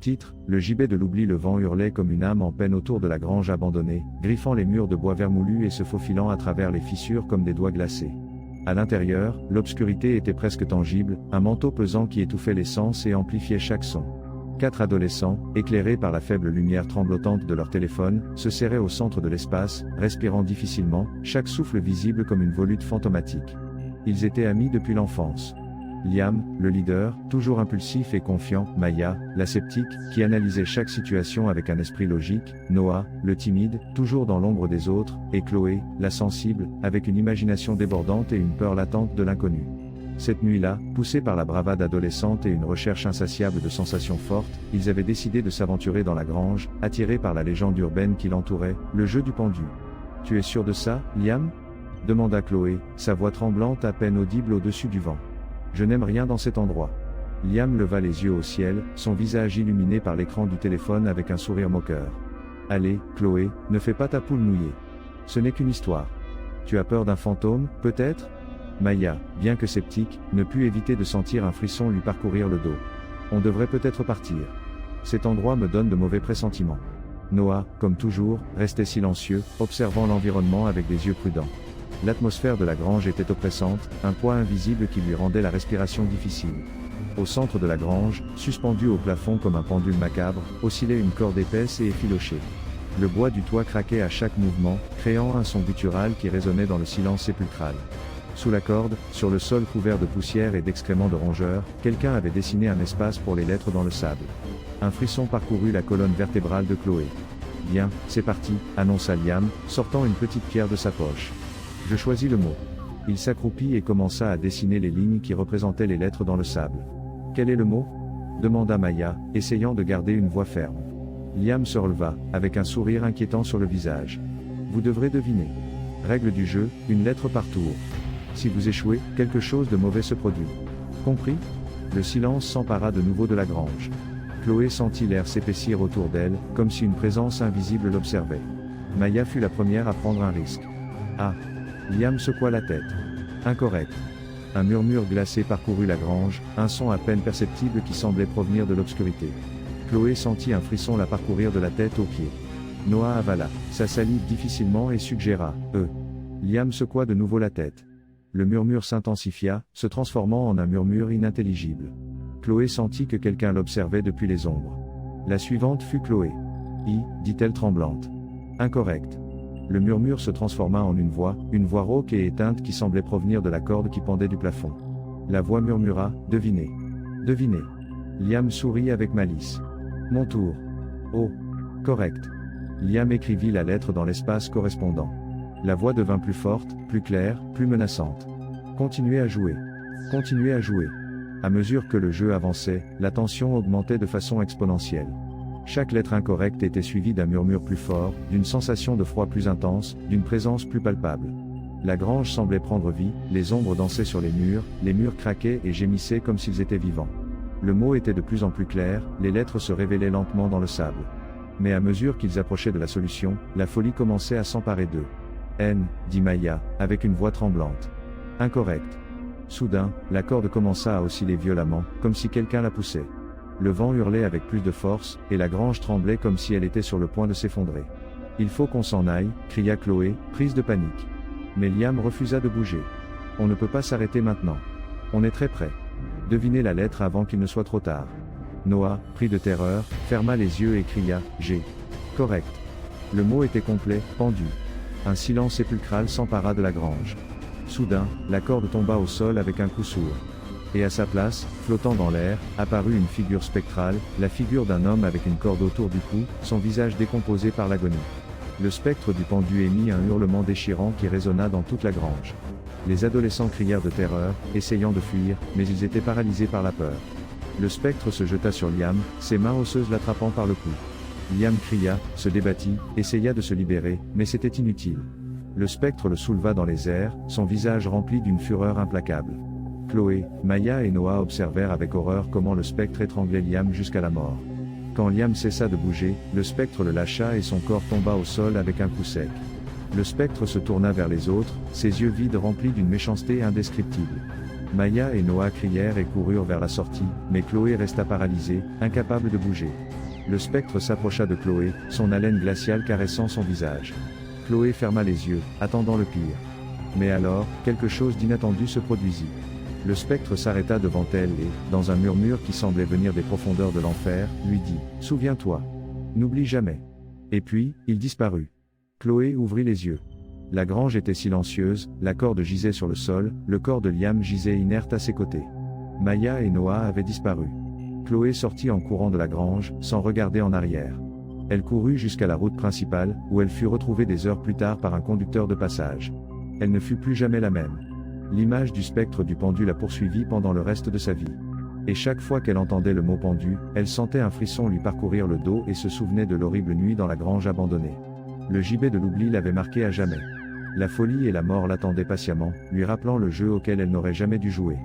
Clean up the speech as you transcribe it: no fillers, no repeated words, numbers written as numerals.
Titre, le gibet de l'oubli. Le vent hurlait comme une âme en peine autour de la grange abandonnée, griffant les murs de bois vermoulu et se faufilant à travers les fissures comme des doigts glacés. À l'intérieur, l'obscurité était presque tangible, un manteau pesant qui étouffait les sens et amplifiait chaque son. 4 adolescents, éclairés par la faible lumière tremblotante de leur téléphone, se serraient au centre de l'espace, respirant difficilement, chaque souffle visible comme une volute fantomatique. Ils étaient amis depuis l'enfance. Liam, le leader, toujours impulsif et confiant, Maya, la sceptique, qui analysait chaque situation avec un esprit logique, Noah, le timide, toujours dans l'ombre des autres, et Chloé, la sensible, avec une imagination débordante et une peur latente de l'inconnu. Cette nuit-là, poussés par la bravade adolescente et une recherche insatiable de sensations fortes, ils avaient décidé de s'aventurer dans la grange, attirés par la légende urbaine qui l'entourait, le jeu du pendu. « Tu es sûr de ça, Liam » demanda Chloé, sa voix tremblante à peine audible au-dessus du vent. « Je n'aime rien dans cet endroit. » Liam leva les yeux au ciel, son visage illuminé par l'écran du téléphone avec un sourire moqueur. « Allez, Chloé, ne fais pas ta poule mouillée. Ce n'est qu'une histoire. Tu as peur d'un fantôme, peut-être » Maya, bien que sceptique, ne put éviter de sentir un frisson lui parcourir le dos. On devrait peut-être partir. Cet endroit me donne de mauvais pressentiments. Noah, comme toujours, restait silencieux, observant l'environnement avec des yeux prudents. L'atmosphère de la grange était oppressante, un poids invisible qui lui rendait la respiration difficile. Au centre de la grange, suspendue au plafond comme un pendule macabre, oscillait une corde épaisse et effilochée. Le bois du toit craquait à chaque mouvement, créant un son guttural qui résonnait dans le silence sépulcral. Sous la corde, sur le sol couvert de poussière et d'excréments de rongeurs, quelqu'un avait dessiné un espace pour les lettres dans le sable. Un frisson parcourut la colonne vertébrale de Chloé. « Bien, c'est parti », annonça Liam, sortant une petite pierre de sa poche. « Je choisis le mot. » Il s'accroupit et commença à dessiner les lignes qui représentaient les lettres dans le sable. « Quel est le mot » demanda Maya, essayant de garder une voix ferme. Liam se releva, avec un sourire inquiétant sur le visage. « Vous devrez deviner. Règle du jeu, une lettre par tour. Si vous échouez, quelque chose de mauvais se produit. Compris ? » Le silence s'empara de nouveau de la grange. Chloé sentit l'air s'épaissir autour d'elle, comme si une présence invisible l'observait. Maya fut la première à prendre un risque. « Ah » Liam secoua la tête. « Incorrect. » Un murmure glacé parcourut la grange, un son à peine perceptible qui semblait provenir de l'obscurité. Chloé sentit un frisson la parcourir de la tête aux pieds. Noah avala sa salive difficilement et suggéra « Liam secoua de nouveau la tête. Le murmure s'intensifia, se transformant en un murmure inintelligible. Chloé sentit que quelqu'un l'observait depuis les ombres. La suivante fut Chloé. « dit-elle tremblante. « Incorrect. » Le murmure se transforma en une voix rauque et éteinte qui semblait provenir de la corde qui pendait du plafond. La voix murmura « Devinez. Devinez. » Liam sourit avec malice. « Mon tour. »« Oh. Correct. » Liam écrivit la lettre dans l'espace correspondant. La voix devint plus forte, plus claire, plus menaçante. « Continuez à jouer. Continuez à jouer. » À mesure que le jeu avançait, la tension augmentait de façon exponentielle. Chaque lettre incorrecte était suivie d'un murmure plus fort, d'une sensation de froid plus intense, d'une présence plus palpable. La grange semblait prendre vie, les ombres dansaient sur les murs craquaient et gémissaient comme s'ils étaient vivants. Le mot était de plus en plus clair, les lettres se révélaient lentement dans le sable. Mais à mesure qu'ils approchaient de la solution, la folie commençait à s'emparer d'eux. « N » dit Maya, avec une voix tremblante. « Incorrect. » Soudain, la corde commença à osciller violemment, comme si quelqu'un la poussait. Le vent hurlait avec plus de force, et la grange tremblait comme si elle était sur le point de s'effondrer. « Il faut qu'on s'en aille » cria Chloé, prise de panique. Mais Liam refusa de bouger. « On ne peut pas s'arrêter maintenant. On est très près. Devinez la lettre avant qu'il ne soit trop tard. » Noah, pris de terreur, ferma les yeux et cria « G. » Correct. Le mot était complet, pendu. Un silence sépulcral s'empara de la grange. Soudain, la corde tomba au sol avec un coup sourd. Et à sa place, flottant dans l'air, apparut une figure spectrale, la figure d'un homme avec une corde autour du cou, son visage décomposé par l'agonie. Le spectre du pendu émit un hurlement déchirant qui résonna dans toute la grange. Les adolescents crièrent de terreur, essayant de fuir, mais ils étaient paralysés par la peur. Le spectre se jeta sur Liam, ses mains osseuses l'attrapant par le cou. Liam cria, se débattit, essaya de se libérer, mais c'était inutile. Le spectre le souleva dans les airs, son visage rempli d'une fureur implacable. Chloé, Maya et Noah observèrent avec horreur comment le spectre étranglait Liam jusqu'à la mort. Quand Liam cessa de bouger, le spectre le lâcha et son corps tomba au sol avec un coup sec. Le spectre se tourna vers les autres, ses yeux vides remplis d'une méchanceté indescriptible. Maya et Noah crièrent et coururent vers la sortie, mais Chloé resta paralysée, incapable de bouger. Le spectre s'approcha de Chloé, son haleine glaciale caressant son visage. Chloé ferma les yeux, attendant le pire. Mais alors, quelque chose d'inattendu se produisit. Le spectre s'arrêta devant elle et, dans un murmure qui semblait venir des profondeurs de l'enfer, lui dit « Souviens-toi. N'oublie jamais. » Et puis, il disparut. Chloé ouvrit les yeux. La grange était silencieuse, la corde gisait sur le sol, le corps de Liam gisait inerte à ses côtés. Maya et Noah avaient disparu. Chloé sortit en courant de la grange, sans regarder en arrière. Elle courut jusqu'à la route principale, où elle fut retrouvée des heures plus tard par un conducteur de passage. Elle ne fut plus jamais la même. L'image du spectre du pendu la poursuivit pendant le reste de sa vie. Et chaque fois qu'elle entendait le mot pendu, elle sentait un frisson lui parcourir le dos et se souvenait de l'horrible nuit dans la grange abandonnée. Le gibet de l'oubli l'avait marquée à jamais. La folie et la mort l'attendaient patiemment, lui rappelant le jeu auquel elle n'aurait jamais dû jouer.